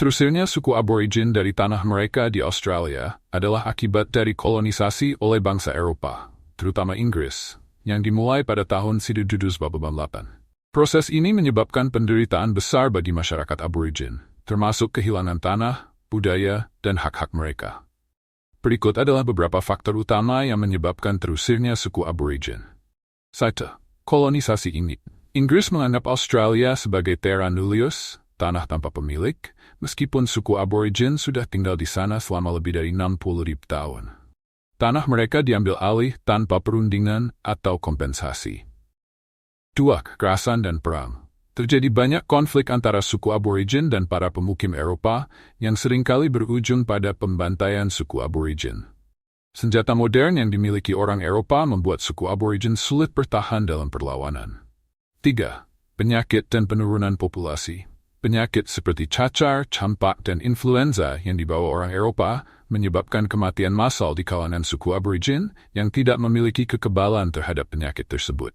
Terusirnya suku aborigin dari tanah mereka di Australia adalah akibat dari kolonisasi oleh bangsa Eropa, terutama Inggris, yang dimulai pada tahun 1788. Proses ini menyebabkan penderitaan besar bagi masyarakat aborigin, termasuk kehilangan tanah, budaya, dan hak-hak mereka. Berikut adalah beberapa faktor utama yang menyebabkan terusirnya suku aborigin. 1. Kolonisasi ini. Inggris menganggap Australia sebagai terra nullius, tanah tanpa pemilik, meskipun suku aborigin sudah tinggal di sana selama lebih dari 60.000 tahun. Tanah mereka diambil alih tanpa perundingan atau kompensasi. 2. Kekerasan dan perang. Terjadi banyak konflik antara suku aborigin dan para pemukim Eropa yang seringkali berujung pada pembantaian suku aborigin. Senjata modern yang dimiliki orang Eropa membuat suku aborigin sulit bertahan dalam perlawanan. 3. Penyakit dan penurunan populasi. Penyakit seperti cacar, campak, dan influenza yang dibawa orang Eropa menyebabkan kematian massal di kalangan suku aborigin yang tidak memiliki kekebalan terhadap penyakit tersebut.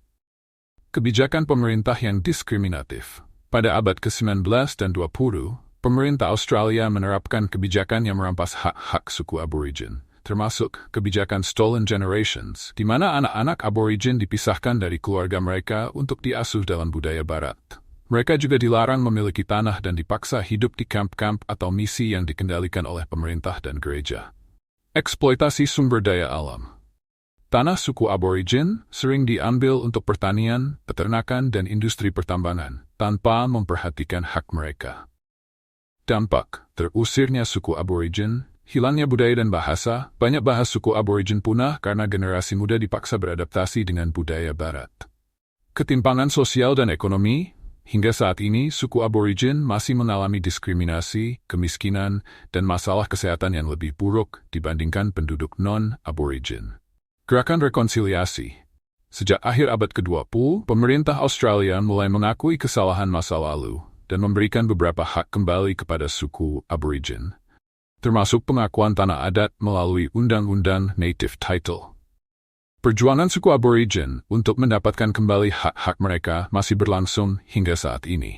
Kebijakan pemerintah yang diskriminatif. Pada abad ke-19 dan 20, pemerintah Australia menerapkan kebijakan yang merampas hak-hak suku aborigin, termasuk kebijakan Stolen Generations, di mana anak-anak aborigin dipisahkan dari keluarga mereka untuk diasuh dalam budaya barat. Mereka juga dilarang memiliki tanah dan dipaksa hidup di kamp-kamp atau misi yang dikendalikan oleh pemerintah dan gereja. Eksploitasi sumber daya alam. Tanah suku aborigin sering diambil untuk pertanian, peternakan, dan industri pertambangan, tanpa memperhatikan hak mereka. Dampak terusirnya suku aborigin, hilangnya budaya dan bahasa. Banyak bahasa suku aborigin punah karena generasi muda dipaksa beradaptasi dengan budaya barat. Ketimpangan sosial dan ekonomi. Hingga saat ini, suku aborigin masih mengalami diskriminasi, kemiskinan, dan masalah kesehatan yang lebih buruk dibandingkan penduduk non-aborigin. Gerakan rekonsiliasi. Sejak akhir abad ke-20, pemerintah Australia mulai mengakui kesalahan masa lalu dan memberikan beberapa hak kembali kepada suku aborigin, termasuk pengakuan tanah adat melalui Undang-Undang Native Title. Perjuangan suku aborigin untuk mendapatkan kembali hak-hak mereka masih berlangsung hingga saat ini.